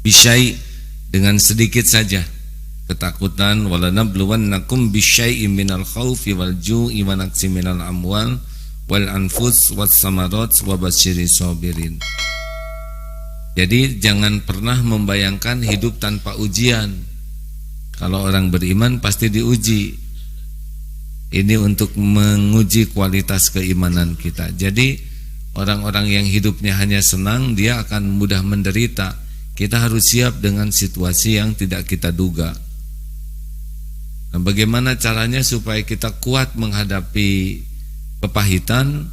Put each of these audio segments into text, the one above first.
Bisyai, dengan sedikit saja ketakutan. Walanabluwannakum bisyai'im minal khaufi wal ju'i wa naqsim minal amwal wal anfus was samarat wa basyiris sabirin. Jadi jangan pernah membayangkan hidup tanpa ujian. Kalau orang beriman pasti diuji. Ini untuk menguji kualitas keimanan kita. Jadi orang-orang yang hidupnya hanya senang, dia akan mudah menderita. Kita harus siap dengan situasi yang tidak kita duga. Nah, bagaimana caranya supaya kita kuat menghadapi kepahitan?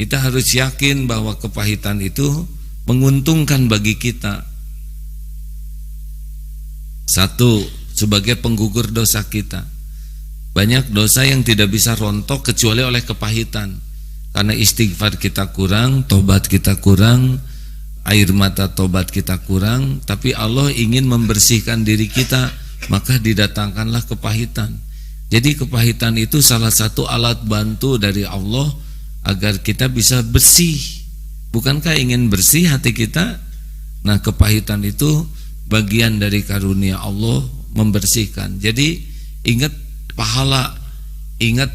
Kita harus yakin bahwa kepahitan itu menguntungkan bagi kita. Satu, sebagai penggugur dosa kita. Banyak dosa yang tidak bisa rontok kecuali oleh kepahitan. Karena istighfar kita kurang, tobat kita kurang, air mata tobat kita kurang, tapi Allah ingin membersihkan diri kita, maka didatangkanlah kepahitan. Jadi kepahitan itu salah satu alat bantu dari Allah agar kita bisa bersih. Bukankah ingin bersih hati kita? Nah, kepahitan itu bagian dari karunia Allah membersihkan. Jadi ingat pahala, ingat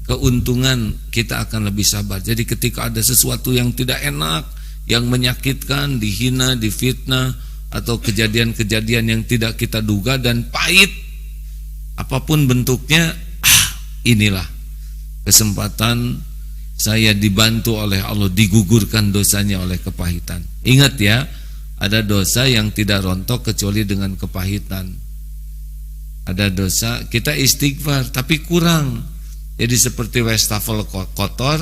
keuntungan, kita akan lebih sabar. Jadi ketika ada sesuatu yang tidak enak, yang menyakitkan, dihina, difitnah, atau kejadian-kejadian yang tidak kita duga dan pahit, apapun bentuknya, inilah kesempatan saya dibantu oleh Allah, digugurkan dosanya oleh kepahitan. Ingat ya, ada dosa yang tidak rontok kecuali dengan kepahitan. Ada dosa kita istighfar tapi kurang. Jadi seperti wastafel kotor,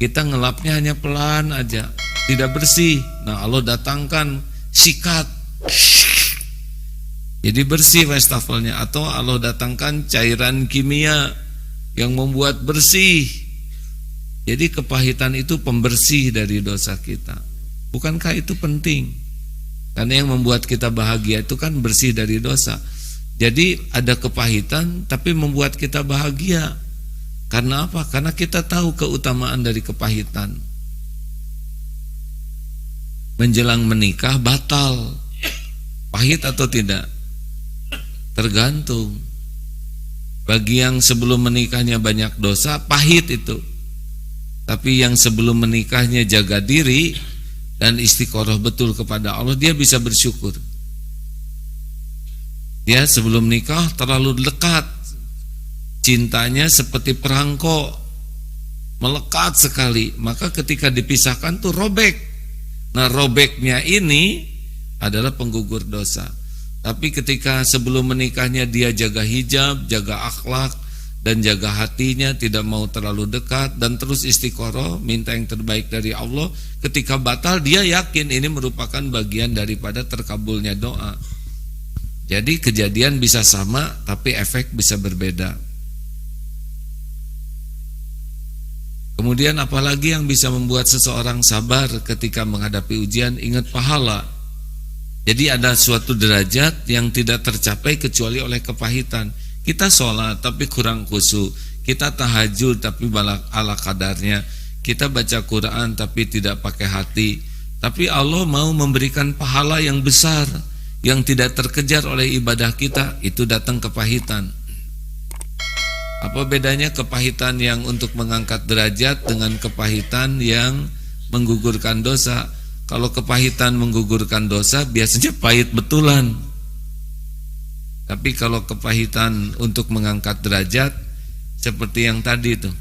kita ngelapnya hanya pelan aja, tidak bersih. Nah, Allah datangkan sikat, jadi bersih wastafelnya. Atau Allah datangkan cairan kimia yang membuat bersih. Jadi kepahitan itu pembersih dari dosa kita. Bukankah itu penting? Karena yang membuat kita bahagia itu kan bersih dari dosa. Jadi ada kepahitan tapi membuat kita bahagia. Karena apa? Karena kita tahu keutamaan dari kepahitan. Menjelang menikah batal, pahit atau tidak? Tergantung. Bagi yang sebelum menikahnya banyak dosa, pahit itu. Tapi yang sebelum menikahnya jaga diri dan istiqoroh betul kepada Allah, dia bisa bersyukur. Dia sebelum nikah terlalu dekat, cintanya seperti perangko, melekat sekali, maka ketika dipisahkan tuh robek. Nah, robeknya ini adalah penggugur dosa. Tapi ketika sebelum menikahnya dia jaga hijab, jaga akhlak, dan jaga hatinya, tidak mau terlalu dekat, dan terus istiqoroh, minta yang terbaik dari Allah, ketika batal dia yakin ini merupakan bagian daripada terkabulnya doa. Jadi kejadian bisa sama, tapi efek bisa berbeda. Kemudian apalagi yang bisa membuat seseorang sabar ketika menghadapi ujian? Ingat pahala. Jadi ada suatu derajat yang tidak tercapai kecuali oleh kepahitan. Kita sholat tapi kurang khusyuk, kita tahajud tapi ala kadarnya, kita baca Quran tapi tidak pakai hati. Tapi Allah mau memberikan pahala yang besar yang tidak terkejar oleh ibadah kita, itu datang kepahitan. Apa bedanya kepahitan yang untuk mengangkat derajat dengan kepahitan yang menggugurkan dosa? Kalau kepahitan menggugurkan dosa biasanya pahit betulan. Tapi kalau kepahitan untuk mengangkat derajat, seperti yang tadi itu,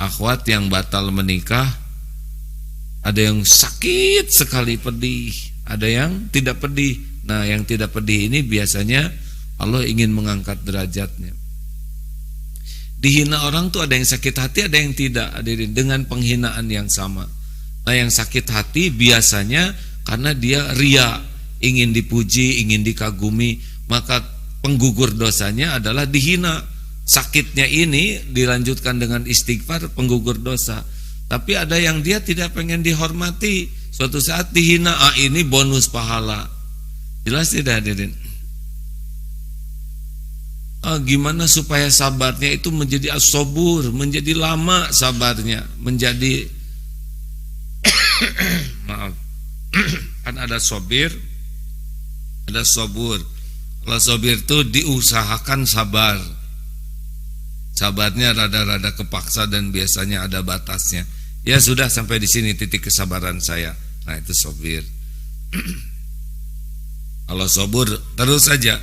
akhwat yang batal menikah, ada yang sakit sekali pedih, ada yang tidak pedih. Nah, yang tidak pedih ini biasanya Allah ingin mengangkat derajatnya. Dihina orang tuh ada yang sakit hati, ada yang tidak, hadirin, dengan penghinaan yang sama. Nah, yang sakit hati biasanya karena dia ria, ingin dipuji, ingin dikagumi, maka penggugur dosanya adalah dihina. sakitnya ini dilanjutkan dengan istighfar penggugur dosa. Tapi ada yang dia tidak pengen dihormati, suatu saat dihina, ini bonus pahala. Jelas tidak hadirin? Gimana supaya sabarnya itu menjadi as-sabur, menjadi lama sabarnya, menjadi maaf. Kan ada sabir, ada sabur. Kalau sabir itu diusahakan sabar. Sabarnya rada-rada kepaksa dan biasanya ada batasnya. Ya sudah, sampai di sini titik kesabaran saya. Nah, itu sabir. Kalau sabur terus saja.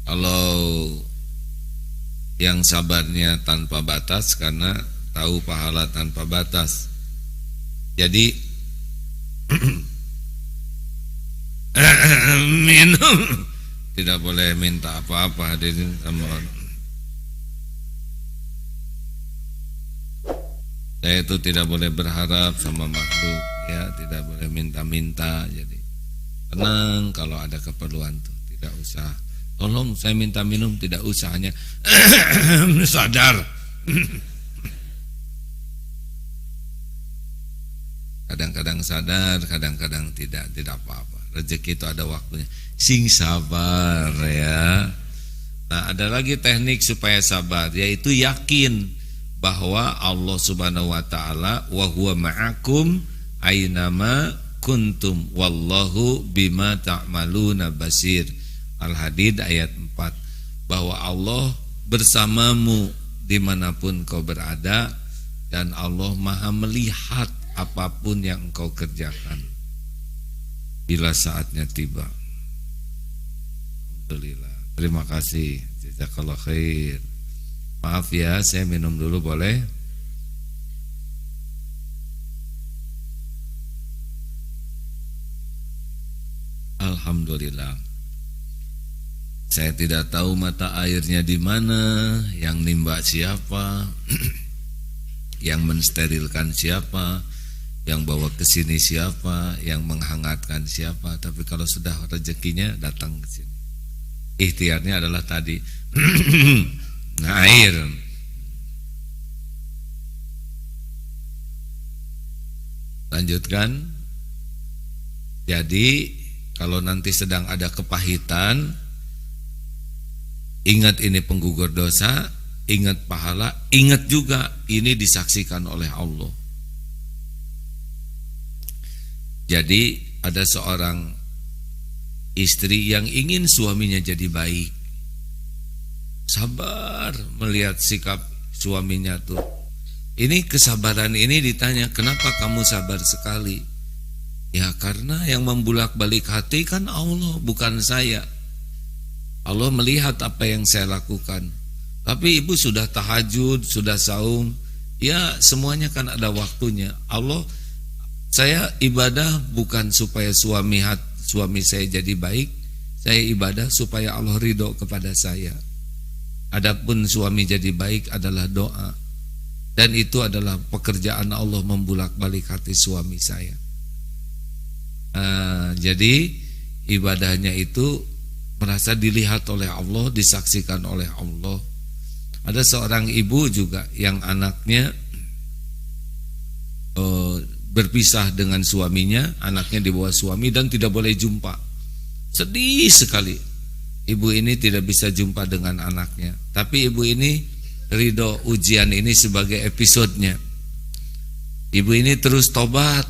Kalau yang sabarnya tanpa batas karena tahu pahala tanpa batas. Jadi minum tidak boleh minta apa-apa hadirin sama orang. Saya itu tidak boleh berharap sama makhluk, ya, tidak boleh minta-minta. Jadi tenang, kalau ada keperluan tuh tidak usah. Tolong saya minta minum, tidak usah, hanya sadar. Kadang-kadang sadar, kadang-kadang tidak apa-apa. Rezeki itu ada waktunya. Sing sabar ya. Nah, ada lagi teknik supaya sabar, yaitu yakin bahwa Allah Subhanahu wa taala wa huwa ma'akum ainama kuntum wallahu bima ta'maluna basir. Al-Hadid ayat 4. Bahwa Allah bersamamu dimanapun kau berada, dan Allah maha melihat apapun yang engkau kerjakan bila saatnya tiba. Alhamdulillah. Terima kasih. Jazakallah khair. Maaf ya, saya minum dulu boleh? Alhamdulillah. Saya tidak tahu mata airnya di mana, yang nimba siapa, yang mensterilkan siapa, yang bawa ke sini siapa, yang menghangatkan siapa. Tapi kalau sudah rezekinya datang ke sini, ikhtiarnya adalah tadi air. Lanjutkan. Jadi kalau nanti sedang ada kepahitan, ingat ini penggugur dosa, ingat pahala, ingat juga ini disaksikan oleh Allah. Jadi ada seorang istri yang ingin suaminya jadi baik. Sabar melihat sikap suaminya tuh. Ini kesabaran ini ditanya, kenapa kamu sabar sekali? Ya karena yang membulak-balik hati kan Allah, bukan saya. Allah melihat apa yang saya lakukan. Tapi ibu sudah tahajud, sudah saum, ya semuanya kan ada waktunya. Allah, saya ibadah bukan supaya suami saya jadi baik, saya ibadah supaya Allah ridho kepada saya. Adapun suami jadi baik adalah doa, dan itu adalah pekerjaan Allah membulak-balik hati suami saya. Jadi ibadahnya itu merasa dilihat oleh Allah, disaksikan oleh Allah. Ada seorang ibu juga yang anaknya berpisah dengan suaminya, anaknya dibawa suami dan tidak boleh jumpa. Sedih sekali. Ibu ini tidak bisa jumpa dengan anaknya. Tapi ibu ini ridho ujian ini sebagai episodenya. Ibu ini terus tobat.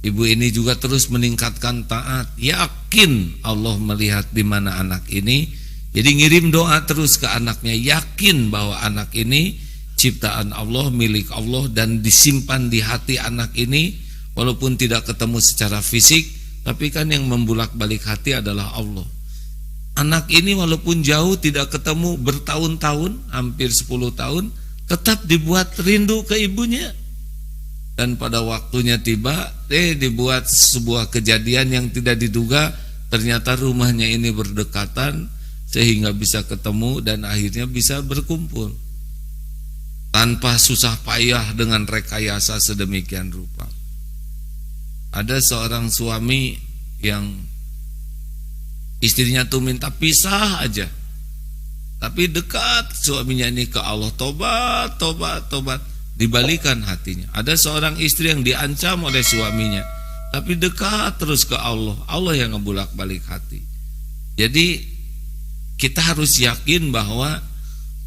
Ibu ini juga terus meningkatkan taat. Yakin Allah melihat di mana anak ini. Jadi ngirim doa terus ke anaknya. Yakin bahwa anak ini ciptaan Allah, milik Allah, dan disimpan di hati anak ini. Walaupun tidak ketemu secara fisik, tapi kan yang membulak-balik hati adalah Allah. Anak ini walaupun jauh tidak ketemu bertahun-tahun, hampir 10 tahun, tetap dibuat rindu ke ibunya. Dan pada waktunya tiba, dibuat sebuah kejadian yang tidak diduga. Ternyata rumahnya ini berdekatan, sehingga bisa ketemu dan akhirnya bisa berkumpul tanpa susah payah dengan rekayasa sedemikian rupa. Ada seorang suami yang istrinya tuh minta pisah aja, tapi dekat suaminya ini ke Allah, tobat, dibalikan hatinya. Ada seorang istri yang diancam oleh suaminya, tapi dekat terus ke Allah, Allah yang ngebulak-balik hati. Jadi kita harus yakin bahwa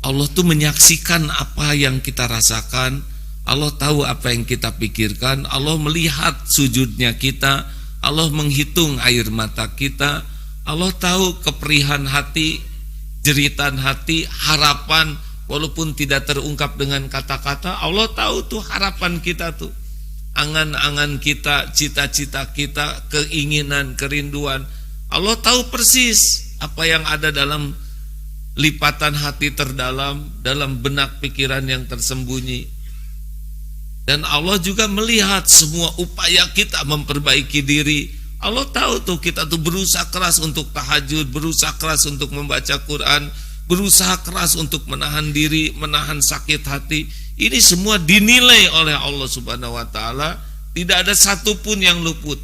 Allah tuh menyaksikan apa yang kita rasakan, Allah tahu apa yang kita pikirkan, Allah melihat sujudnya kita, Allah menghitung air mata kita, Allah tahu keperihan hati, jeritan hati, harapan, walaupun tidak terungkap dengan kata-kata, Allah tahu tuh harapan kita tuh, angan-angan kita, cita-cita kita, keinginan, kerinduan. Allah tahu persis apa yang ada dalam lipatan hati terdalam, dalam benak pikiran yang tersembunyi. Dan Allah juga melihat semua upaya kita memperbaiki diri. Allah tahu tuh kita tuh berusaha keras untuk tahajud, berusaha keras untuk membaca Quran, berusaha keras untuk menahan diri, menahan sakit hati. Ini semua dinilai oleh Allah Subhanahu wa taala, tidak ada satupun yang luput.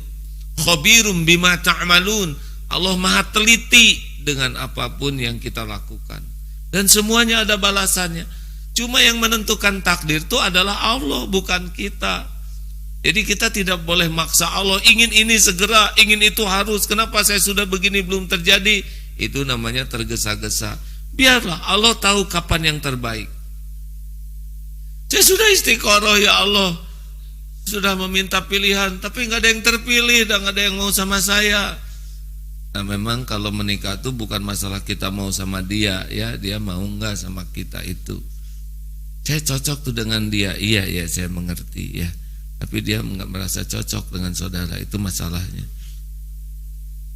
Khabirum bima ta'malun. Allah Maha teliti dengan apapun yang kita lakukan. Dan semuanya ada balasannya. Cuma yang menentukan takdir itu adalah Allah, bukan kita. Jadi kita tidak boleh maksa Allah, ingin ini segera, ingin itu harus, kenapa saya sudah begini belum terjadi. Itu namanya tergesa-gesa. Biarlah Allah tahu kapan yang terbaik. Saya sudah istiqoroh ya Allah, sudah meminta pilihan, tapi nggak ada yang terpilih dan nggak ada yang mau sama saya. Nah memang kalau menikah itu bukan masalah kita mau sama dia, ya dia mau nggak sama kita itu. Saya cocok tuh dengan dia, iya saya mengerti ya. Tapi dia nggak merasa cocok dengan saudara, itu masalahnya.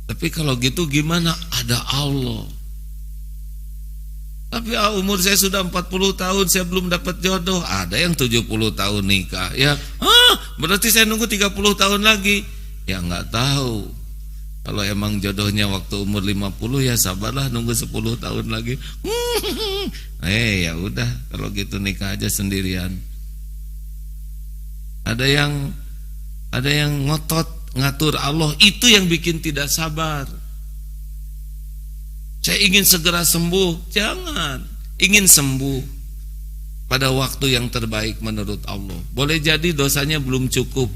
Tapi kalau gitu gimana? Ada Allah. Tapi umur saya sudah 40 tahun, saya belum dapat jodoh. Ada yang 70 tahun nikah. Ya, berarti saya nunggu 30 tahun lagi. Ya nggak tahu. Kalau emang jodohnya waktu umur 50, ya sabarlah nunggu 10 tahun lagi. Ya udah, kalau gitu nikah aja sendirian. Ada yang ngotot ngatur Allah, itu yang bikin tidak sabar. Saya ingin segera sembuh, jangan. Ingin sembuh pada waktu yang terbaik menurut Allah. Boleh jadi dosanya belum cukup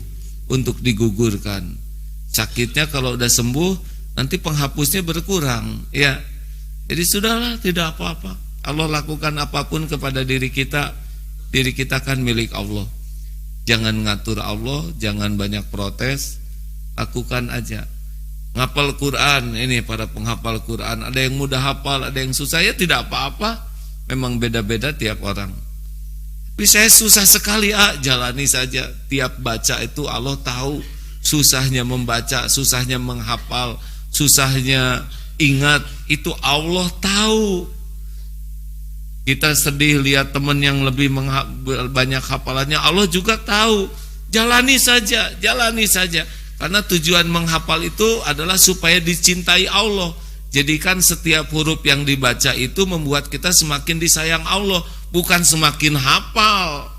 untuk digugurkan. Sakitnya kalau udah sembuh, nanti penghapusnya berkurang, ya. Jadi sudahlah, tidak apa-apa. Allah lakukan apapun kepada diri kita kan milik Allah. Jangan ngatur Allah, jangan banyak protes, lakukan aja. Ngapal Quran, ini para penghafal Quran, ada yang mudah hafal, ada yang susah, ya tidak apa-apa. Memang beda-beda tiap orang. Tapi saya susah sekali, jalani saja. Tiap baca itu Allah tahu susahnya membaca, susahnya menghafal, susahnya ingat, itu Allah tahu. Kita sedih lihat teman yang lebih banyak hafalannya, Allah juga tahu. Jalani saja. Karena tujuan menghafal itu adalah supaya dicintai Allah. Jadikan setiap huruf yang dibaca itu membuat kita semakin disayang Allah, bukan semakin hafal.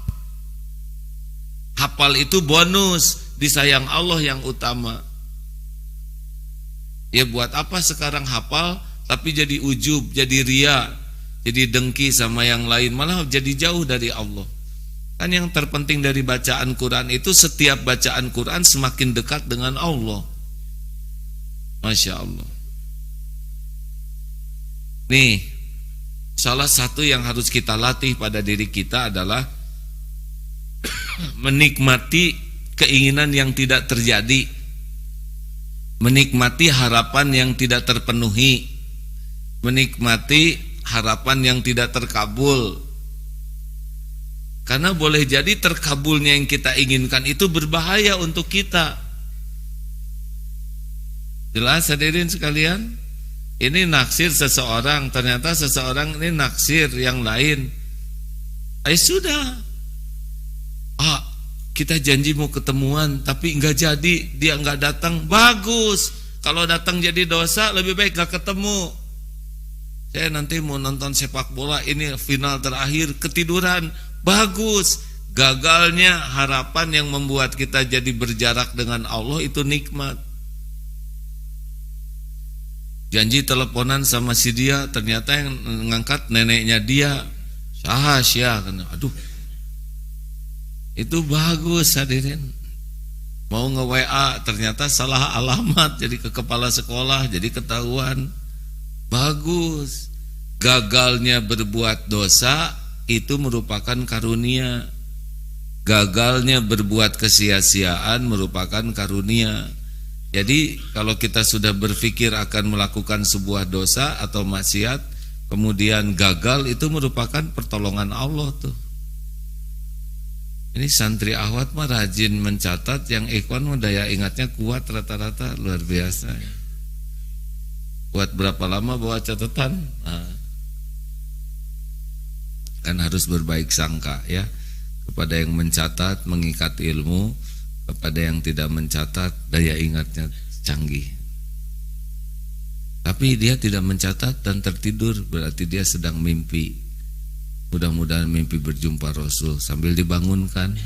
Hafal itu bonus, disayang Allah yang utama. Ya buat apa sekarang hafal tapi jadi ujub, jadi ria, jadi dengki sama yang lain, malah jadi jauh dari Allah. Kan yang terpenting dari bacaan Quran itu setiap bacaan Quran semakin dekat dengan Allah. Masya Allah. Nih, salah satu yang harus kita latih pada diri kita adalah menikmati keinginan yang tidak terjadi, menikmati harapan yang tidak terpenuhi, menikmati harapan yang tidak terkabul. Karena boleh jadi terkabulnya yang kita inginkan itu berbahaya untuk kita. Jelas hadirin sekalian? Ini naksir seseorang, ternyata seseorang ini naksir yang lain. Sudah, kita janji mau ketemuan tapi enggak jadi, dia enggak datang. Bagus, kalau datang jadi dosa, lebih baik enggak ketemu. Saya nanti mau nonton sepak bola, ini final terakhir, ketiduran. Bagus, Gagalnya harapan yang membuat kita jadi berjarak dengan Allah itu nikmat. Janji teleponan sama si dia, ternyata yang ngangkat neneknya dia. Sahasya, aduh. Itu bagus hadirin. Mau nge-WA ternyata salah alamat, jadi ke kepala sekolah, jadi ketahuan. Bagus. Gagalnya berbuat dosa itu merupakan karunia. Gagalnya berbuat kesia-siaan merupakan karunia. Jadi kalau kita sudah berpikir akan melakukan sebuah dosa atau maksiat, kemudian gagal, itu merupakan pertolongan Allah tuh. Ini santri Ahwat mah rajin mencatat, yang ikhwan mah daya ingatnya kuat rata-rata luar biasa. Kuat berapa lama bawa catatan? Nah, kan harus berbaik sangka ya. Kepada yang mencatat, mengikat ilmu. Kepada yang tidak mencatat, daya ingatnya canggih. Tapi dia tidak mencatat dan tertidur, berarti dia sedang mimpi. Mudah-mudahan mimpi berjumpa Rasul sambil dibangunkan.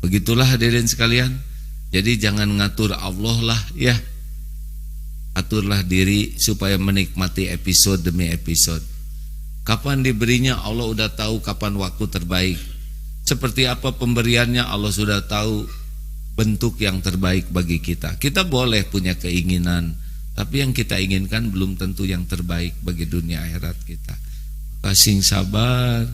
Begitulah hadirin sekalian. Jadi jangan ngatur Allah lah ya. Aturlah diri supaya menikmati episode demi episode. Kapan diberinya, Allah udah tahu kapan waktu terbaik. Seperti apa pemberiannya, Allah sudah tahu bentuk yang terbaik bagi kita. Kita boleh punya keinginan, tapi yang kita inginkan belum tentu yang terbaik bagi dunia akhirat kita. Maka sing sabar.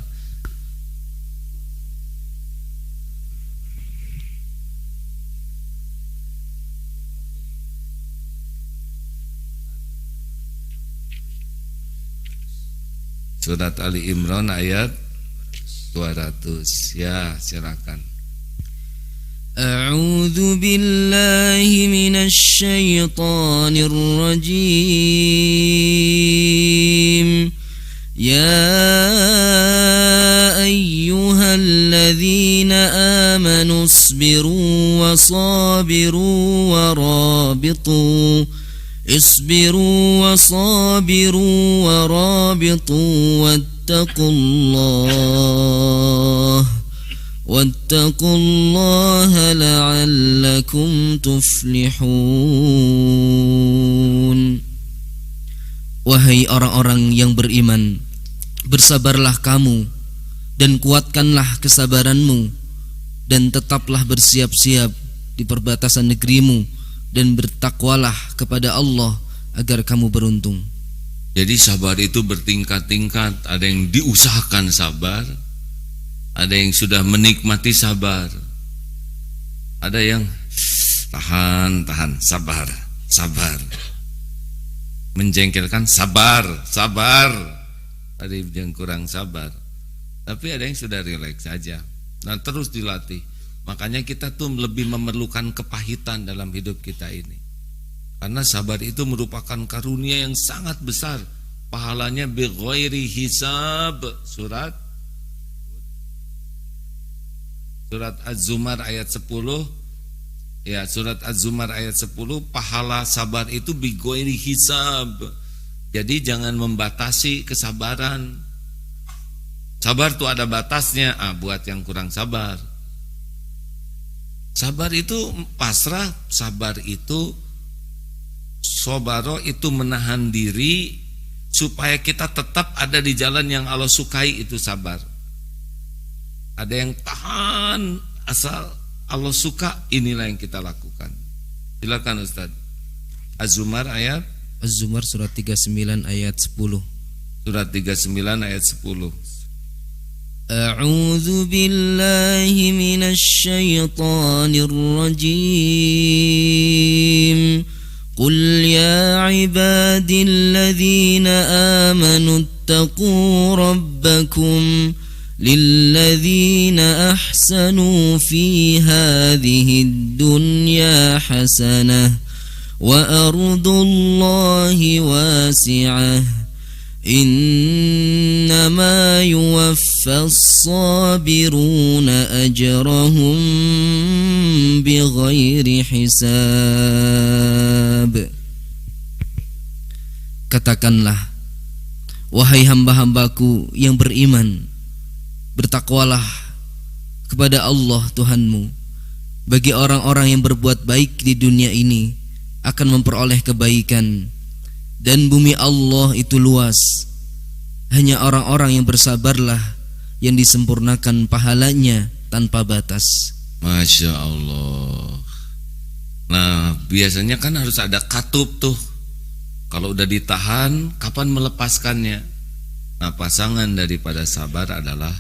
Surat Ali Imran ayat 200. Ya, silakan. A'udzu billahi minasy syaithanir rajim. Ya ayyuhalladzina amanu isbiru wasabiru warabitu. Isbiru wasabiru warabitu wattaqullaha la'allakum tuflihun. Wahai orang-orang yang beriman, bersabarlah kamu dan kuatkanlah kesabaranmu, dan tetaplah bersiap-siap di perbatasan negerimu, dan bertakwalah kepada Allah agar kamu beruntung. Jadi sabar itu bertingkat-tingkat. Ada yang diusahakan sabar, ada yang sudah menikmati sabar, ada yang tahan, sabar, menjengkelkan, sabar, ada yang kurang sabar. Tapi ada yang sudah rileks saja. Nah, terus dilatih. Makanya kita tuh lebih memerlukan kepahitan dalam hidup kita ini. Karena sabar itu merupakan karunia yang sangat besar. Pahalanya bighairi hisab. Surat Az-Zumar ayat 10. Ya, surat Az-Zumar ayat 10, pahala sabar itu bighairi hisab. Jadi jangan membatasi kesabaran. Sabar tuh ada batasnya. Buat yang kurang sabar. Sabar itu pasrah, sabar itu sobaro, itu menahan diri supaya kita tetap ada di jalan yang Allah sukai, itu sabar. Ada yang tahan asal Allah suka, inilah yang kita lakukan. Silakan Ustaz. Az-Zumar ayat? Az-Zumar surat 39 ayat 10. Surat 39 ayat 10. A'udzu billahi minasy syaithanir rajim. Qul ya ibadilladzina amanu ittaqu rabbakum lilladzina ahsanu fi hadhihi dunya hasanah wa ardullahi wasi'ah. Innama yuwaffas sabiruna ajrahum bighairi hisab. Katakanlah, wahai hamba-hambaku yang beriman, Bertakwalah kepada Allah Tuhanmu. Bagi orang-orang yang berbuat baik di dunia ini akan memperoleh kebaikan, dan bumi Allah itu luas. Hanya orang-orang yang bersabarlah yang disempurnakan pahalanya tanpa batas. Masya Allah. Nah, biasanya kan harus ada katup tuh. Kalau udah ditahan, kapan melepaskannya? Nah, pasangan daripada sabar adalah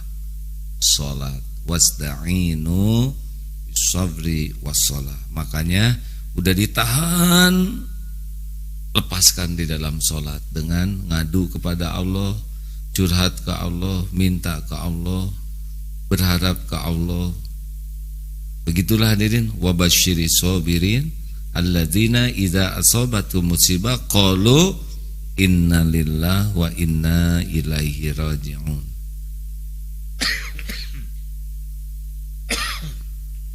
sholat. Wasta'inu sabri wassalah. Makanya udah ditahan, lepaskan di dalam sholat dengan ngadu kepada Allah, curhat ke Allah, minta ke Allah, berharap ke Allah. Begitulah hadirin. Wabasyiri sabirin alladzina idza asabatu musibah qalu inna lillahi wa inna ilaihi raji'un.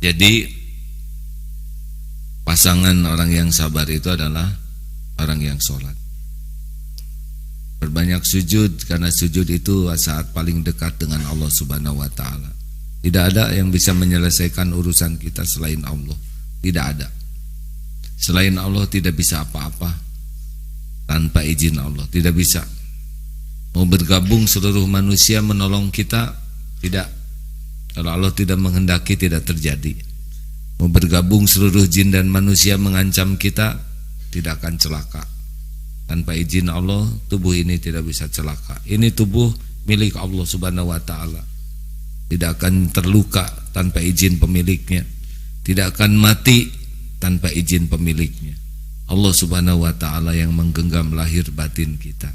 Jadi pasangan orang yang sabar itu adalah orang yang sholat. Berbanyak sujud, karena sujud itu saat paling dekat dengan Allah Subhanahu wa ta'ala. Tidak ada yang bisa menyelesaikan urusan kita selain Allah. Tidak ada. Selain Allah tidak bisa apa-apa tanpa izin Allah. Tidak bisa. Mau bergabung seluruh manusia menolong kita, tidak. Kalau Allah tidak menghendaki, tidak terjadi. Mau bergabung seluruh jin dan manusia mengancam kita, tidak akan celaka. Tanpa izin Allah, tubuh ini tidak bisa celaka. Ini tubuh milik Allah Subhanahu wa ta'ala. Tidak akan terluka tanpa izin pemiliknya. Tidak akan mati tanpa izin pemiliknya. Allah Subhanahu wa ta'ala yang menggenggam lahir batin kita.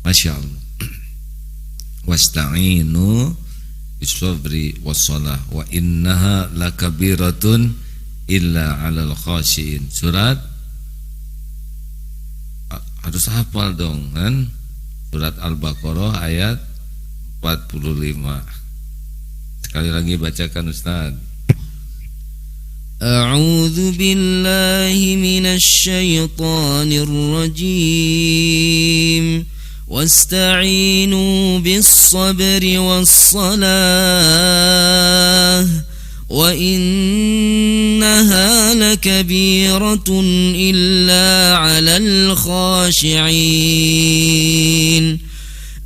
Masya Allah. Wasta'inu bisabri wassalah wa innaha lakabiratun illa 'alal khashiin. Surat harus hafal dong kan? Surat Al-Baqarah ayat 45. Sekali lagi bacakan Ustaz. A'udzu billahi minasy syaithanir rajim. واستعينوا بالصبر والصلاة وإنها لكبيرة إلا على الخاشعين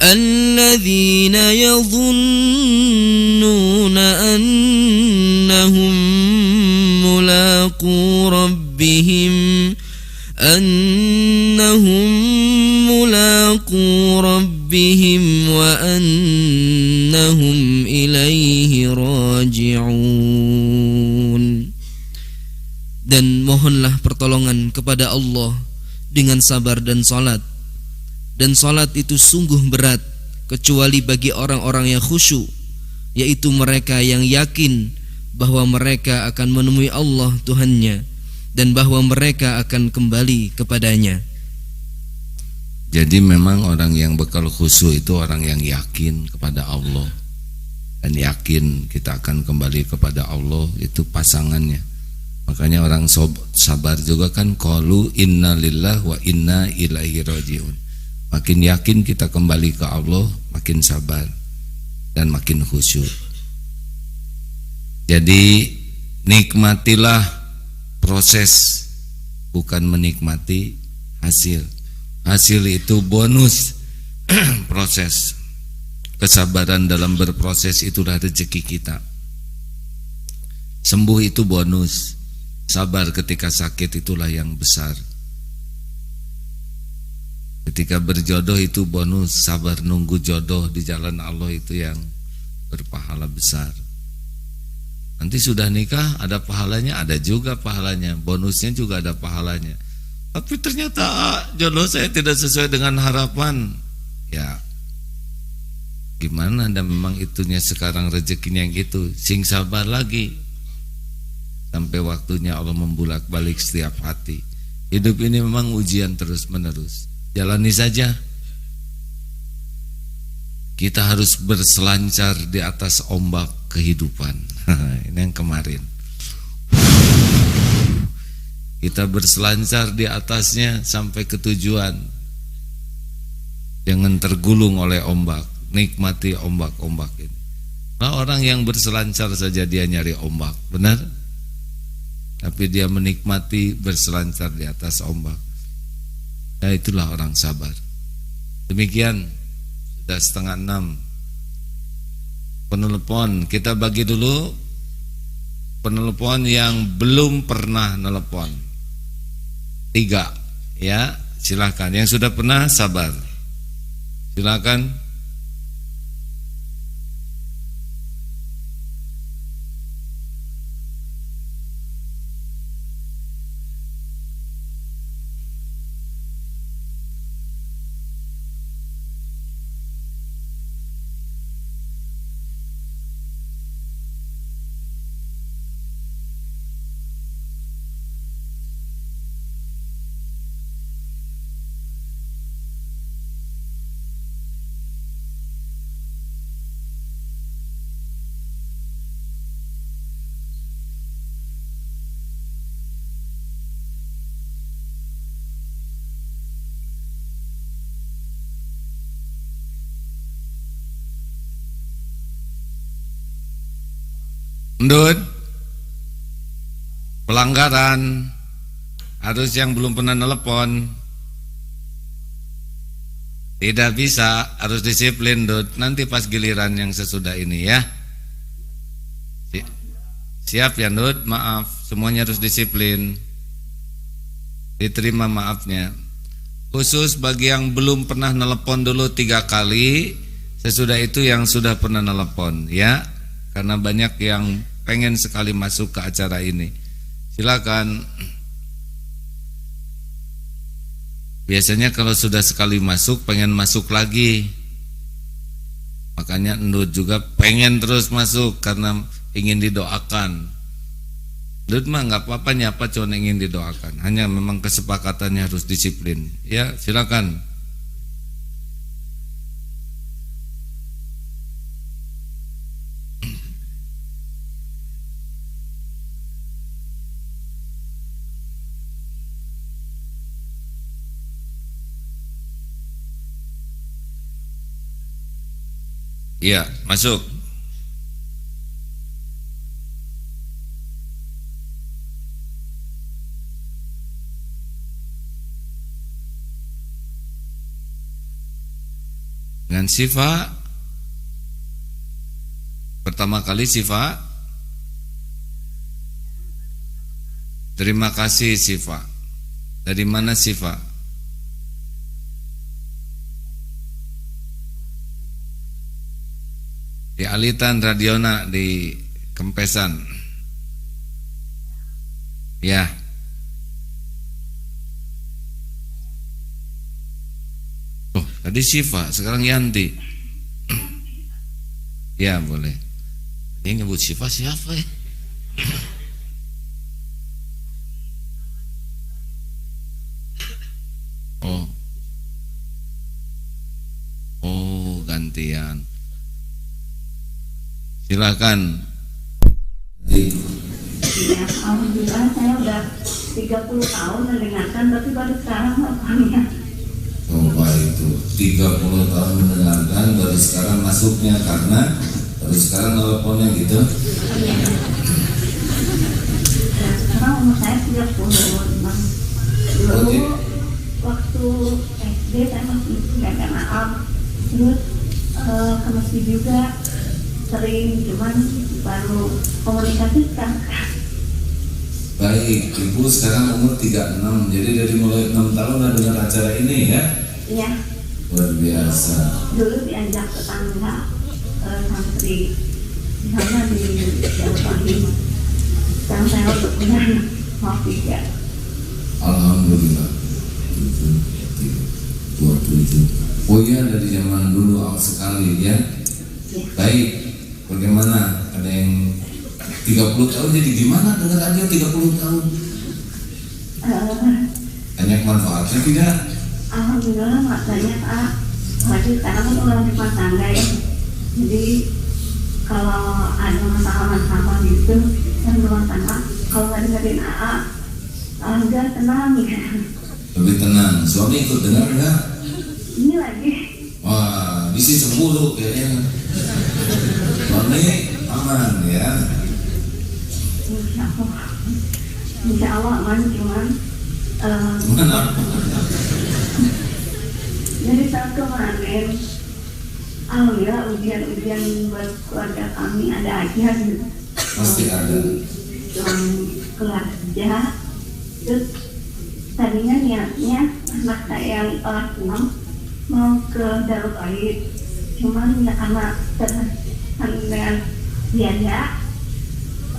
الذين يظنون أنهم ملاقو ربهم وأنهم إليه راجعون. Dan mohonlah pertolongan kepada Allah dengan sabar dan salat. Dan salat itu sungguh berat kecuali bagi orang-orang yang khusyuk, yaitu mereka yang yakin bahwa mereka akan menemui Allah Tuhannya dan bahwa mereka akan kembali kepadanya. Jadi memang orang yang bekal khusyuk itu orang yang yakin kepada Allah dan yakin kita akan kembali kepada Allah, itu pasangannya. Makanya orang sabar juga kan qalu inna lillahi wa inna ilaihi raji'un. Makin yakin kita kembali ke Allah, makin sabar dan makin khusyuk. Jadi nikmatilah proses, bukan menikmati hasil. Hasil itu bonus. Proses kesabaran dalam berproses itulah rezeki kita. Sembuh itu bonus. Sabar ketika sakit itulah yang besar. Ketika berjodoh itu bonus. Sabar nunggu jodoh di jalan Allah itu yang berpahala besar. Nanti sudah nikah ada pahalanya, ada juga pahalanya. Bonusnya juga ada pahalanya. Tapi ternyata jodoh saya tidak sesuai dengan harapan. Ya gimana, dan memang itunya sekarang rezekinya yang gitu. Sing sabar lagi sampai waktunya Allah membulak-balik setiap hati. Hidup ini memang ujian terus menerus. Jalani saja. Kita harus berselancar di atas ombak kehidupan. Ini yang kemarin. Kita berselancar di atasnya sampai ke tujuan. Jangan tergulung oleh ombak. Nikmati ombak-ombak ini. Nah, orang yang berselancar saja dia nyari ombak, benar? Tapi dia menikmati berselancar di atas ombak. Nah, itulah orang sabar. Demikian, sudah 5:30. Penelepon, kita bagi dulu penelepon yang belum pernah nelepon. 3, ya, silakan. Yang sudah pernah sabar, silakan. Ndut, pelanggaran, harus yang belum pernah nelpon. Tidak bisa, harus disiplin, Ndut. Nanti pas giliran yang sesudah ini ya. Siap ya, Ndut? Maaf, semuanya harus disiplin. Diterima maafnya. Khusus bagi yang belum pernah nelpon dulu 3 kali. Sesudah itu yang sudah pernah nelpon ya. Karena banyak yang pengen sekali masuk ke acara ini. Silakan. Biasanya kalau sudah sekali masuk pengen masuk lagi. Makanya Ndut juga pengen terus masuk karena ingin didoakan. Ndut mah nggak apa-apa nyapa, cuma ingin didoakan. Hanya memang kesepakatannya harus disiplin. Ya, silakan. Iya, masuk. Dengan Sifa. Pertama kali Sifa. Terima kasih Sifa. Dari mana Sifa? Di Alitan Radiona di Kempesan. Ya. Oh, tadi Syifa, sekarang Yanti. Ya, boleh. Yang nyebut Syifa siapa ya? Oh. Oh, gantian. Silakan. Ya, alhamdulillah saya udah 30 tahun mendengarkan, tapi baru sekarang masuknya. Coba itu 30 tahun mendengarkan, baru sekarang masuknya karena baru sekarang teleponnya gitu. Ya, sekarang umur saya 30. Dulu waktu SD saya masih jaga maaf, terus ke masjid juga sering, cuman baru komunikasi sekarang. Baik, Ibu sekarang umur 36, jadi dari mulai 6 tahun udah dengar acara ini ya? Iya. Luar biasa. Dulu diajak tetangga santri di sana di Jawa Tengah. Sekarang saya udah punya anak, mau 3. Alhamdulillah. 27. Oh iya, dari zaman dulu awal sekali ya? Ya. Baik, bagaimana? Ada yang 30 tahun jadi gimana dengar aja 30 tahun? Banyak manfaatnya tidak? Alhamdulillah makanya Pak, lagi sekarang kan orang rumah tangga ya. Jadi kalau ada masalah-masalah gitu yang rumah tangga, kalau nggak dengerin AA, agak tenang ya. Lebih tenang. Suami ikut dengar enggak? Ini lagi. Wah, bisi 10 kayaknya. Suami ini aman ya. Insya Allah aman, cuman dari saat kemarin alhamdulillah ujian buat keluarga kami ada aja gitu. Pasti ada. Keluarga terus tadinya niatnya anak saya yang kelas 6 mau ke Darul Aid, cuman ya karena terhalang dengan biaya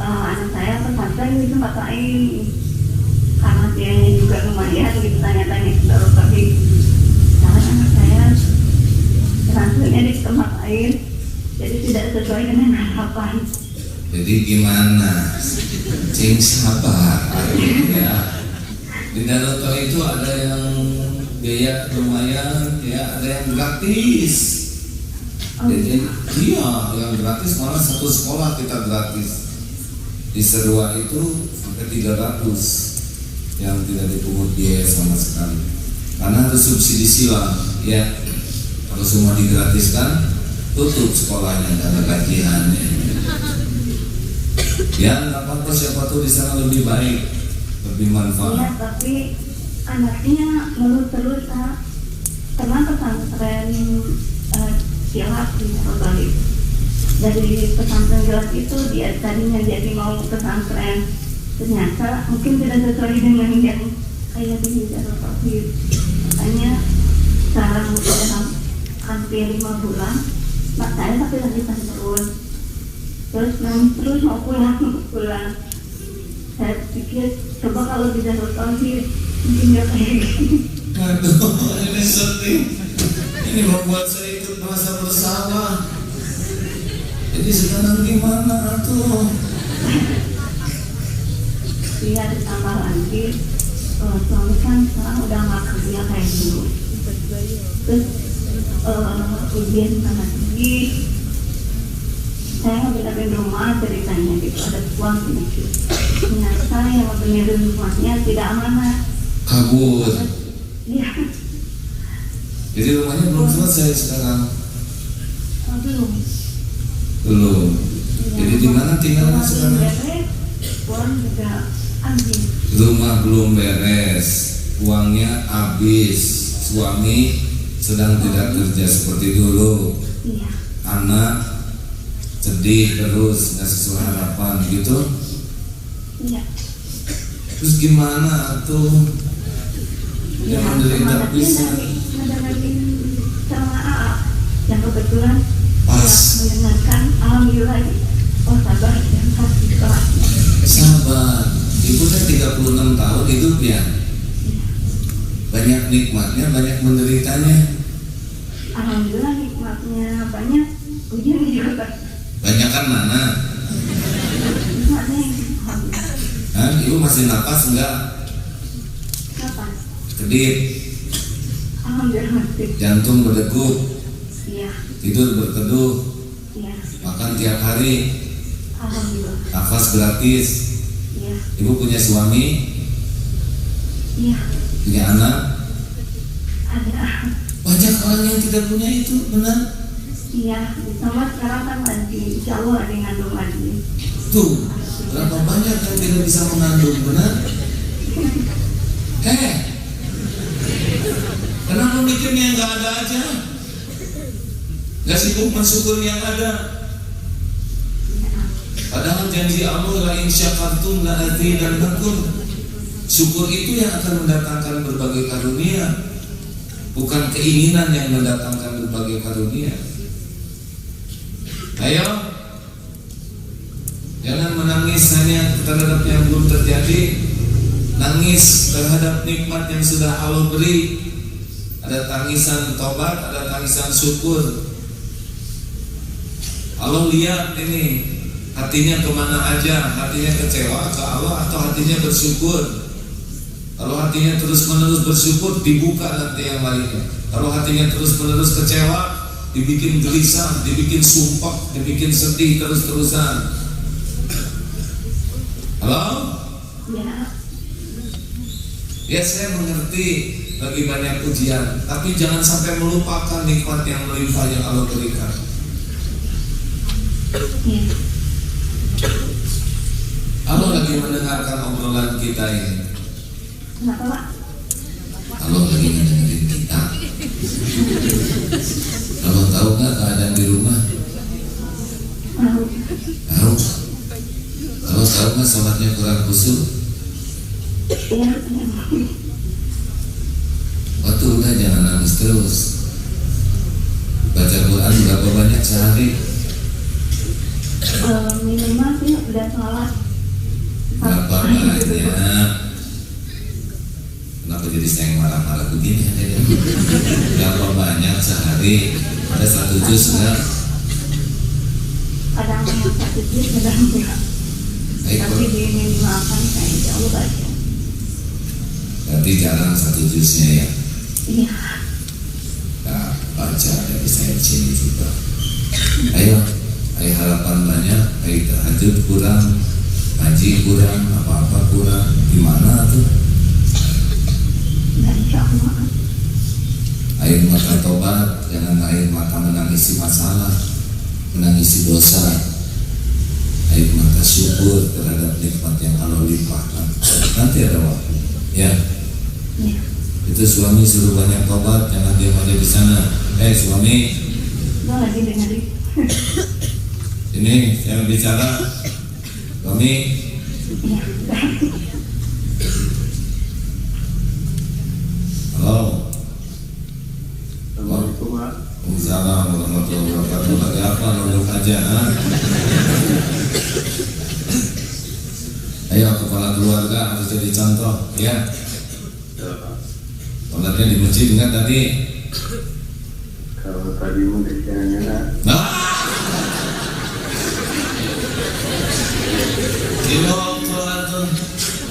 anak saya pesantren di tempat lain karena biayanya juga lumayan gitu, tanya-tanya ke Darul Aid. Karena anak saya pesantrennya di tempat lain, jadi tidak sesuai dengan harapan. Jadi gimana? Cing sabar ya. Di Darul itu ada yang biaya lumayan, ya ada yang gratis. Jadi iya, yang gratis malah satu sekolah kita gratis. Di Serua itu sampai 300 yang tidak dipungut biaya sama sekali. Karena ada subsidi silang, ya. Kalau semua digratiskan, tutup sekolahnya, ada gajiannya. Ya, nggak apa-apa, siapa tahu di sana lebih baik, lebih manfaat. Iya, tapi anaknya ngeluh terus, karena pesantren kilat di Bali. Dari pesantren kilat itu dia tadinya jadi mau pesantren, ternyata mungkin tidak sesuai dengan yang kayak di Darul Tauhid. Makanya sekarang udah hampir 5 bulan, mak saya tapi lagi terus nangis terus mau pulang. Saya pikir coba kalau di Darul Tauhid mungkin nggak kayak gini. Aduh, ini sedih. Ini membuat saya ikut merasa bersalah. Jadi sekarang gimana tuh? Iya, ditambah lagi suami kan sekarang udah nggak kerja kayak dulu. Terus ujian sama tinggi. Saya ngebenerin rumah ceritanya gitu, ada uang sedikit. Ternyata yang ngebenerin rumahnya tidak amanah. Kabur. Iya. Jadi rumahnya belum selesai sekarang. Belum. Belum. Ya, Jadi di mana tinggalnya sekarang? Uang juga habis. Rumah belum beres, uangnya habis. Suami sedang tidak kerja seperti dulu. Iya. Anak sedih terus, nggak sesuai harapan gitu. Iya. Terus gimana tuh? Ya, Yang menderita bisa. ngedengerin sama AA yang kebetulan Pas. mendengarkan, alhamdulillah. Oh sabar, yang kasih kelasnya. Sabar. Ibu kan 36 tahun hidup ya. Banyak nikmatnya, banyak menderitanya. Alhamdulillah nikmatnya banyak, ujian juga Banyakan mana? nikmatnya yang alhamdulillah. Hah? Ibu masih napas enggak? Kapan? Kedip, Alhamdulillah masih. jantung berdegup, Iya, tidur berteduh, iya. makan tiap hari, Alhamdulillah. nafas gratis. Iya, Ibu punya suami, iya. punya anak. Ada. Banyak orang yang tidak punya itu, benar? Iya, sama sekarang kan lagi, insya Allah ada yang ngandung lagi. Tuh, berapa banyak yang tidak bisa mengandung, benar? Kenapa mikirnya yang nggak ada aja? Gak sibuk mensyukur yang ada. Padahal janji Allah la in syakartum la azidannakum. Syukur itu yang akan mendatangkan berbagai karunia, bukan keinginan yang mendatangkan berbagai karunia. Ayo, jangan menangis hanya terhadap yang belum terjadi. Nangis terhadap nikmat yang sudah Allah beri. Ada tangisan tobat, ada tangisan syukur. Allah lihat ini hatinya kemana aja, hatinya kecewa ke Allah atau hatinya bersyukur. Kalau hatinya terus menerus bersyukur, dibuka nanti yang lainnya. Kalau hatinya terus menerus kecewa, dibikin gelisah, dibikin sumpah, dibikin sedih terus-terusan. Halo? Ya, Ya, saya mengerti lagi banyak ujian, tapi jangan sampai melupakan nikmat yang melimpah yang Allah berikan. Iya. Allah lagi mendengarkan obrolan kita ini. Kenapa Pak? Allah lagi mendengarin kita. Allah tahu nggak keadaan di rumah? Tahu. Tahu. Allah tahu nggak sholatnya kurang khusyuk? Iya. Waktu udah jangan nangis terus. Baca Quran berapa banyak sehari? Minimal sih udah sholat. Berapa banyak? Kenapa jadi saya yang marah-marah begini? Berapa banyak sehari? Ada 1 juz enggak? Kadang 1 juz, kadang enggak. Tapi diminimalkan kayak jauh baca. Berarti jarang 1 juznya ya? Iya. Nah, baca dari saya di sini juga. Ayo harapan banyak, ayo tahajud kurang, ngaji kurang, apa-apa kurang. Gimana tuh? Nah, insya Allah. Air mata tobat, jangan air mata menangisi masalah, menangisi dosa. Air mata syukur terhadap nikmat yang Allah limpahkan. Nanti ada waktu. Ya. Iya. Itu suami suruh banyak tobat, jangan diam aja di sana. Suami, Gue lagi dengerin. ini yang bicara. Suami, Iya. halo. Assalamualaikum Pak. Waalaikumsalam warahmatullahi wabarakatuh. Lagi apa? Nunduk aja, ha? Ayo kepala keluarga harus jadi contoh, ya. Sholatnya di masjid enggak tadi? Kalau tadi mau jangan-jangan Nah, gila sholat tuh.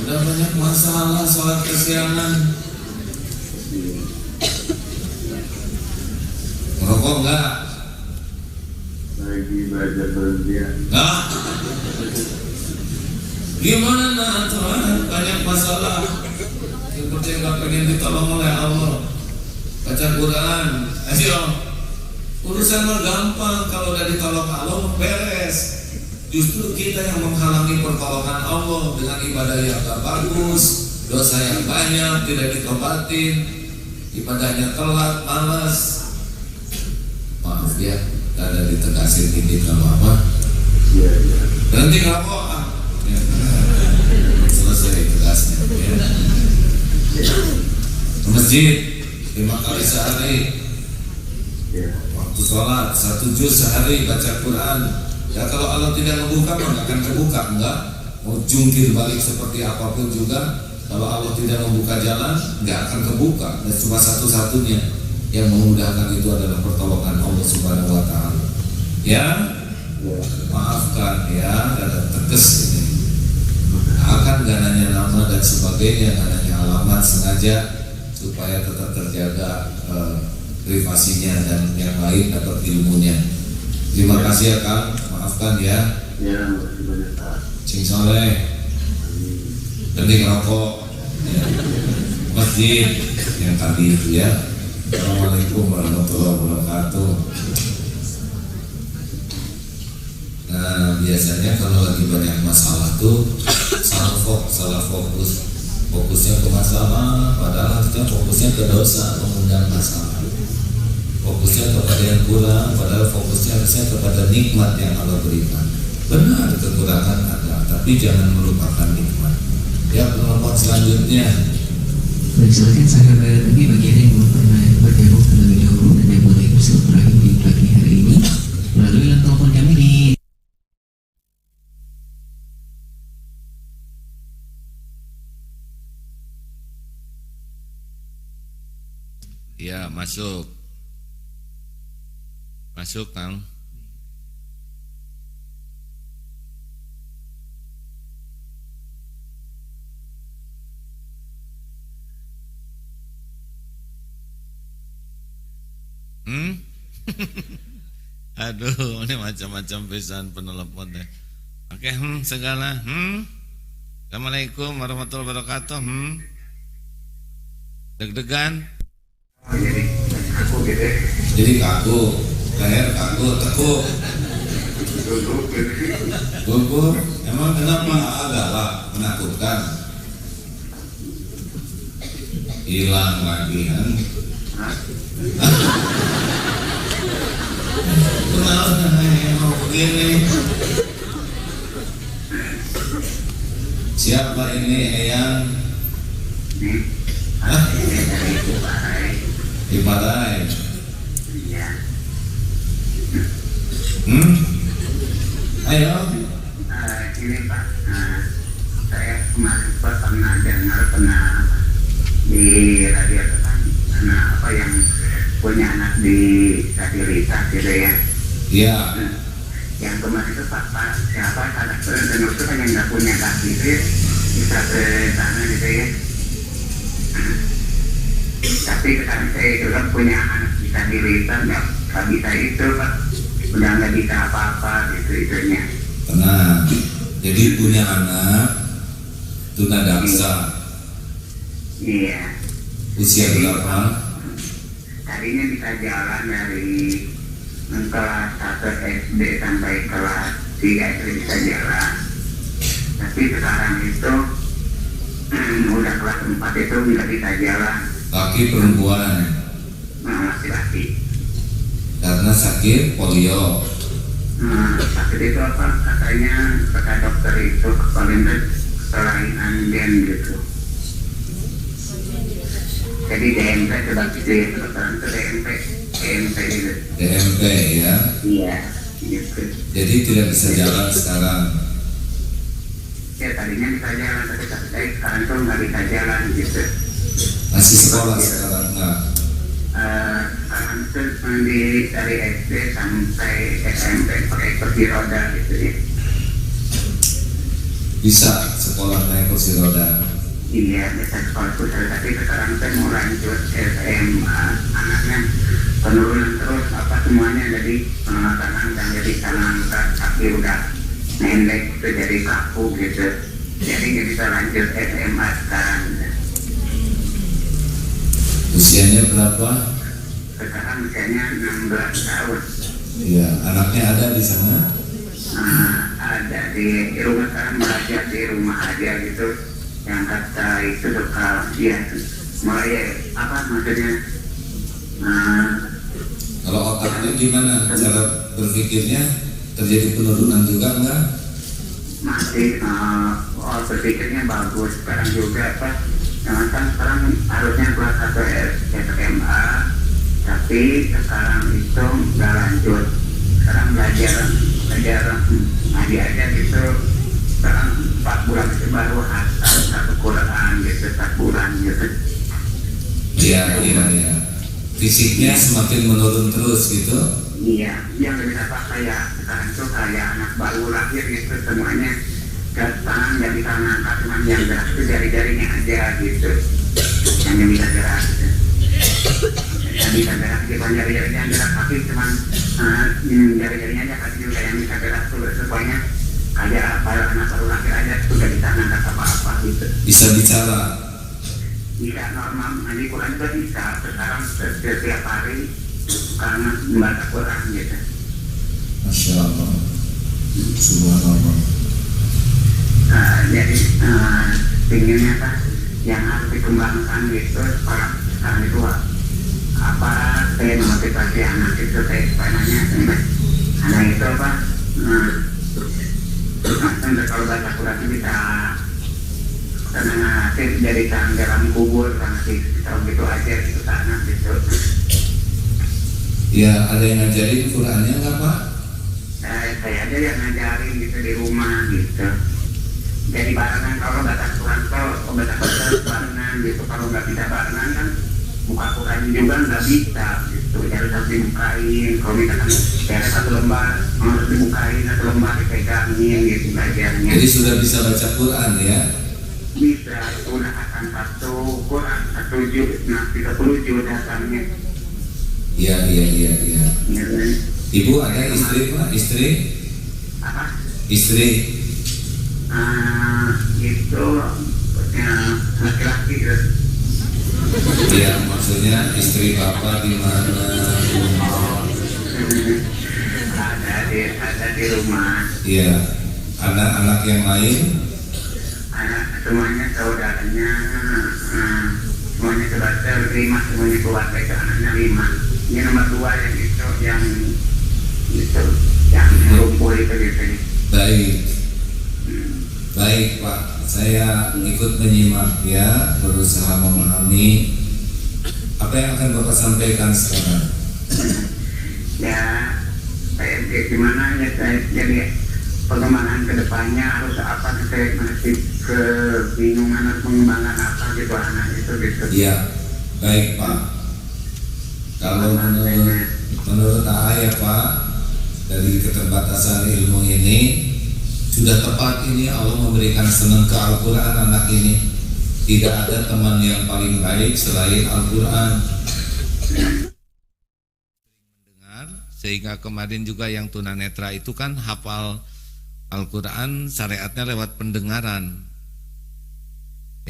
Udah banyak masalah sholat kesiangan. Merokok enggak? lagi belajar berlebihan. Nah, gimana tuh? Banyak masalah. Seperti nggak pengen ditolong oleh Allah. Baca Quran, ayo. Urusan mah gampang, kalau udah ditolong Allah beres. Justru kita yang menghalangi pertolongan Allah dengan ibadah yang gak bagus, dosa yang banyak, tidak ditobatin, ibadahnya telat, malas. Maaf ya, gak ada ditegasin ini kalau apa. Iya, iya. Berhenti ngerokok, ya. Selesai tegasnya. Ya. Ke masjid 5 kali sehari. Iya. Waktu sholat 1 juz sehari baca Quran. Ya kalau Allah tidak membuka maka akan terbuka, enggak. Mau jungkir balik seperti apapun juga, kalau Allah tidak membuka jalan, enggak akan kebuka. Dan cuma satu-satunya yang memudahkan itu adalah pertolongan Allah Subhanahu wa taala. Ya, maafkan ya, ada tegas ini. Akan gak nanya nama dan sebagainya, gak nanya alamat sengaja supaya tetap terjaga privasinya dan yang lain dapat ilmunya. Terima kasih ya Kang, maafkan ya. Ya, masih banyak Pak. Cing soleh, berhenti ngerokok, ya. Masjid yang tadi itu ya. Assalamualaikum warahmatullahi wabarakatuh. Nah biasanya kalau lagi banyak masalah tuh salah fokus, fokusnya ke masalah, padahal kita fokusnya ke dosa, mengundang masalah. Fokusnya kepada yang kurang, padahal fokusnya harusnya kepada nikmat yang Allah berikan. Benar kekurangan ada, tapi jangan melupakan nikmat. Ya penelpon selanjutnya. Baik, silakan sahabat ini bagi Anda yang belum pernah bergabung terlebih dahulu, Anda boleh bersilaturahmi di pagi hari ini melalui line telepon kami di Ya masuk, masuk Kang. Aduh, ini macam-macam pisan penelepon deh. Oke, segala. Assalamualaikum warahmatullahi wabarakatuh. Deg-degan. Jadi kaku gitu ya. Jadi kaku, leher kaku, tekuk. Gugur, emang kenapa galak, menakutkan? Hilang lagi kan? Kenapa mau begini? Siapa ini Eyang? Hah? Di Parai. Ayo. Ini Pak, saya kemarin pernah dengar di radio apa yang punya anak di disabilitas gitu ya. Iya. Yang kemarin itu Pak siapa anak dengar itu kan yang nggak punya kaki itu ya, bisa ke sana gitu ya. Tapi sekarang saya juga punya anak disabilitas nggak bisa itu Pak, udah nggak bisa apa-apa gitu itunya. Tenang. Jadi punya anak tunadaksa. Iya. Usia berapa? Tadinya bisa jalan dari kelas 1 SD sampai kelas 3 SD bisa jalan. Tapi sekarang itu udah kelas 4 itu nggak bisa jalan. Laki perempuan? Laki-laki. Karena sakit polio. Sakit itu apa? Katanya kata dokter itu paling kelainan gen gitu. Jadi DMP sudah gitu ya, kedokteran itu DMP gitu. DMP ya? Iya, gitu. Jadi tidak bisa jalan sekarang? Ya tadinya bisa jalan, tapi sekarang tuh nggak bisa jalan gitu. Masih sekolah sekarang enggak? Sekarang tuh dari SD sampai SMP pakai kursi roda gitu ya. Bisa sekolah naik kursi roda? Iya, bisa sekolah khusus, tapi sekarang saya mau lanjut SMA, anaknya penurunan terus apa semuanya, jadi tangan dan jadi angkat kaki udah pendek, itu jadi kaku gitu, jadi nggak bisa lanjut SMA sekarang. Usianya berapa? Sekarang usianya 16 tahun. Iya, anaknya ada di sana? Ada di rumah, sekarang belajar di rumah aja gitu. Yang kata itu suka ya mulai apa maksudnya kalau otaknya gimana cara berpikirnya, terjadi penurunan juga enggak? masih berpikirnya bagus sekarang juga Pak. Jangan kan sekarang harusnya kelas 1 SMA, tapi sekarang itu nggak lanjut, sekarang belajar ngaji aja gitu. Sekarang 4 bulan itu baru hafal 1 Quran gitu, 4 bulan gitu. Iya. Fisiknya semakin menurun terus gitu? Iya, yang lebih apa kayak sekarang tuh kayak anak baru lahir gitu, semuanya tangan nggak bisa ngangkat, cuma yang gerak itu jari-jarinya aja gitu, yang bisa gerak gitu. Yang bisa gerak gitu, jari-jarinya gerak, tapi cuma jari-jarinya aja, kaki juga yang bisa gerak tuh semuanya kayak anak baru lahir aja tuh nggak bisa ngangkat apa-apa gitu. Bisa bicara? Tidak normal, ngaji Quran juga bisa, sekarang setiap hari karena membaca Quran gitu. Masya Allah, subhanallah. Jadi pinginnya Pak, yang harus dikembangkan gitu supaya sekarang itu apa saya memotivasi anak itu, saya supaya nanya anak itu apa kalau baca Quran bisa karena ngasih dari dalam kubur, karena kita gitu aja gitu sana gitu. Ya, ada yang ngajarin Qurannya nggak Pak? Saya aja yang ngajarin gitu di rumah gitu. Jadi barengan kalau baca Quran, kalau baca Quran barengan gitu. Kalau nggak bisa barengan kan buka Quran juga nggak bisa gitu. Jadi harus dibukain. Kalau misalkan beres 1 lembar harus dibukain, 1 lembar dipegangin gitu belajarnya. Jadi sudah bisa baca Quran ya? Bisa, udah akan 1 Quran 1 juz, 30 juz dasarnya. Iya. Ibu ada istri Pak? Istri? Apa? Istri? Itu laki-laki gitu. Iya, maksudnya istri Bapak di mana? Ada ada di rumah. Iya. Anak-anak yang lain? Anak semuanya saudaranya, semuanya saudara 5, semuanya keluarga itu anaknya 5. Ini nomor 2 yang itu yang rumpul itu biasanya. Baik. Baik Pak, saya ikut menyimak ya, berusaha memahami apa yang akan Bapak sampaikan sekarang. Ya, saya gimana ya saya jadi pengembangan kedepannya harus apa, saya masih kebingungan harus mengembangkan apa gitu anak itu gitu. Iya, baik Pak. Kalau menurut ya Pak, dari keterbatasan ilmu ini sudah tepat ini Allah memberikan senang ke Al-Quran anak ini. Tidak ada teman yang paling baik selain Al-Quran. Mendengar, sehingga kemarin juga yang tunanetra itu kan hafal Al-Quran syariatnya lewat pendengaran.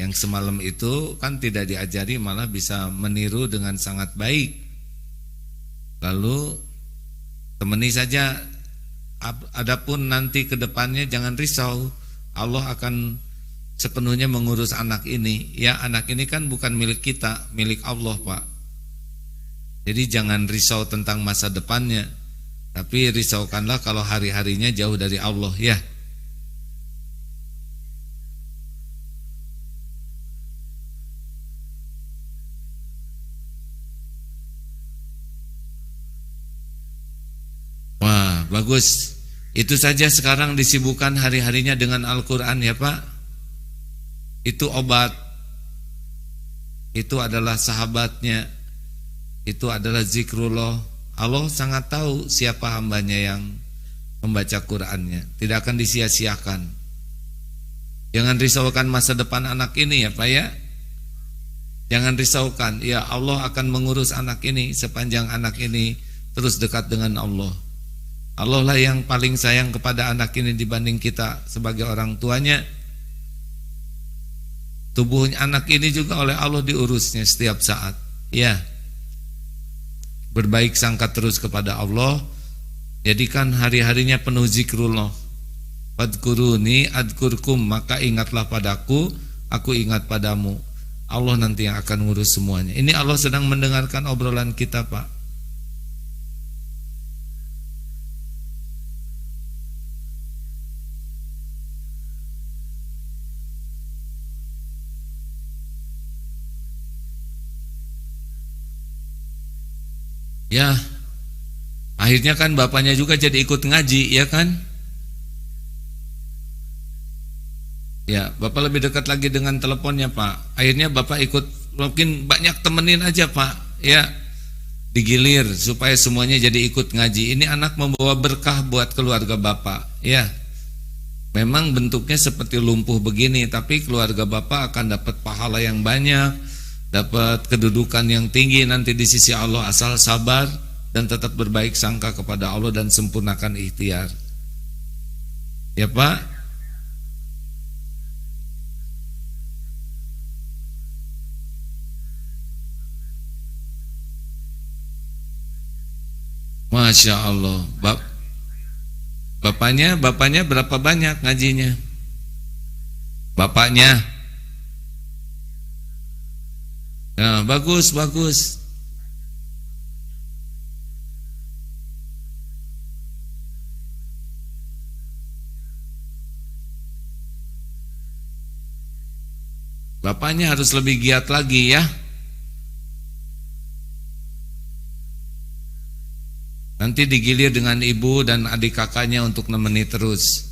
Yang semalam itu kan tidak diajari, malah bisa meniru dengan sangat baik. Lalu temani saja. Adapun nanti ke depannya jangan risau, Allah akan sepenuhnya mengurus anak ini. Ya, anak ini kan bukan milik kita, milik Allah Pak. Jadi jangan risau tentang masa depannya, tapi risaukanlah kalau hari-harinya jauh dari Allah ya. Wah, bagus. Itu saja sekarang disibukkan hari-harinya dengan Al-Quran ya Pak. Itu obat. Itu adalah sahabatnya. Itu adalah zikrullah. Allah sangat tahu siapa hambanya yang membaca Qur'annya. Tidak akan disia-siakan. Jangan risaukan masa depan anak ini ya Pak ya. Jangan risaukan. Ya, Allah akan mengurus anak ini sepanjang anak ini terus dekat dengan Allah. Allah lah yang paling sayang kepada anak ini dibanding kita sebagai orang tuanya. Tubuh anak ini juga oleh Allah diurusnya setiap saat. Ya, berbaik sangka terus kepada Allah. Jadikan hari-harinya penuh zikrullah. Fadkuruni adkurkum, maka ingatlah padaku, aku ingat padamu. Allah nanti yang akan ngurus semuanya. Ini Allah sedang mendengarkan obrolan kita Pak. Ya, akhirnya kan bapaknya juga jadi ikut ngaji, ya kan? Ya, bapak lebih dekat lagi dengan teleponnya Pak. Akhirnya bapak ikut, mungkin banyak temenin aja Pak. Ya, digilir supaya semuanya jadi ikut ngaji. Ini anak membawa berkah buat keluarga bapak. Ya, memang bentuknya seperti lumpuh begini, tapi keluarga bapak akan dapat pahala yang banyak, dapat kedudukan yang tinggi nanti di sisi Allah asal sabar dan tetap berbaik sangka kepada Allah dan sempurnakan ikhtiar. Ya Pak. Masya Allah. Bapaknya berapa banyak ngajinya? Bapaknya. Nah, bagus. Bapaknya harus lebih giat lagi ya. Nanti digilir dengan ibu dan adik kakaknya untuk nemeni terus.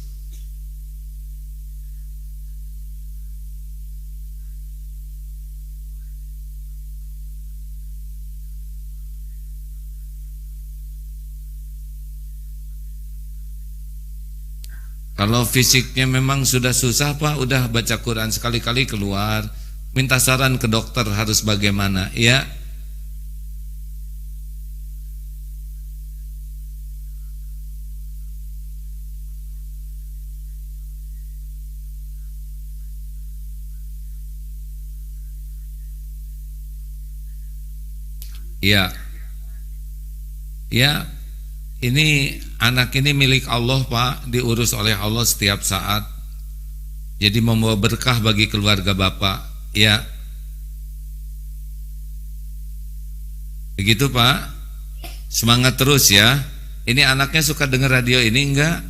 Kalau fisiknya memang sudah susah Pak, udah baca Quran sekali-kali keluar, minta saran ke dokter harus bagaimana, ya. Ya. Ya. ini anak ini milik Allah Pak, diurus oleh Allah setiap saat. Jadi membawa berkah bagi keluarga Bapak, ya. Begitu Pak. Semangat terus ya. Ini anaknya suka dengar radio ini enggak?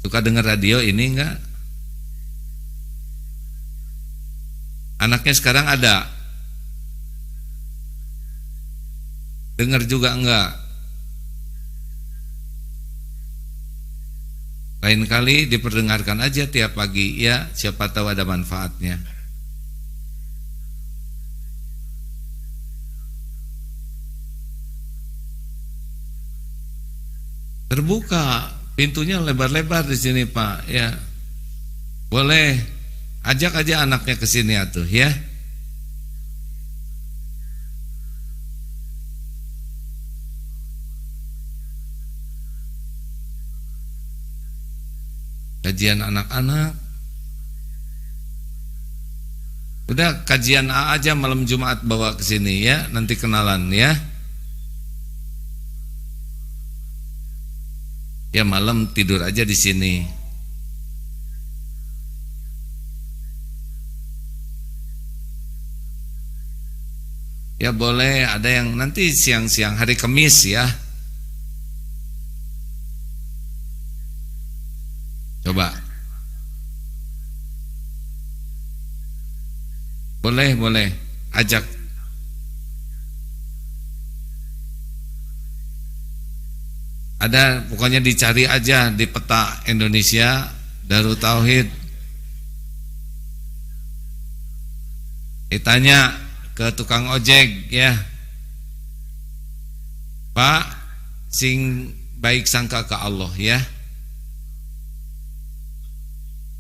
Suka dengar radio ini enggak? Anaknya sekarang ada? Dengar juga enggak? Lain kali diperdengarkan aja tiap pagi ya, siapa tahu ada manfaatnya. Terbuka pintunya lebar-lebar di sini Pak ya. Boleh ajak aja anaknya ke sini atuh ya. Kajian anak-anak. Udah kajian A aja malam Jumat bawa ke sini ya, nanti kenalan ya. Ya malam tidur aja di sini. Ya boleh, ada yang nanti siang-siang hari Kamis ya. Coba. Boleh, ajak. Ada, pokoknya dicari aja di peta Indonesia Darut Tauhid. Ditanya ke tukang ojek ya. Pak, sing baik sangka ke Allah ya.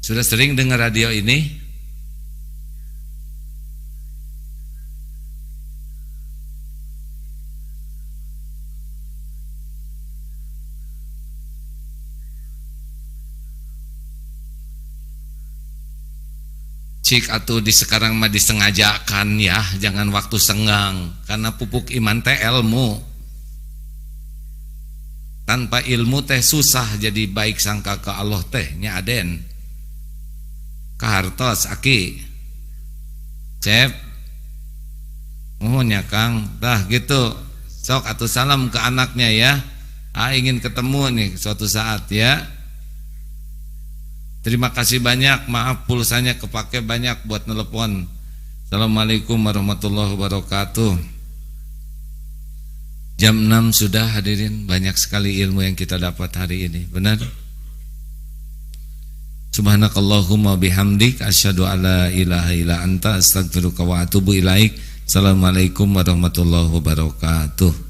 Sudah sering dengar radio ini? Cik atuh di sekarang mah disengajakan ya, jangan waktu senggang, karena pupuk iman teh ilmu. Tanpa ilmu teh susah jadi baik sangka ke Allah teh nya Aden. Kahartos aki cep mohonnya Kang dah gitu, sok atuh salam ke anaknya ya. Ingin ketemu nih suatu saat ya. Terima kasih banyak, maaf pulsanya kepake banyak buat telepon. Assalamualaikum warahmatullahi wabarakatuh. Jam 6 sudah hadirin, banyak sekali ilmu yang kita dapat hari ini, benar? Subhanakallahumma bihamdik asyhadu alla ilaha illa anta astaghfiruka wa atubu ilaik. Assalamualaikum warahmatullahi wabarakatuh.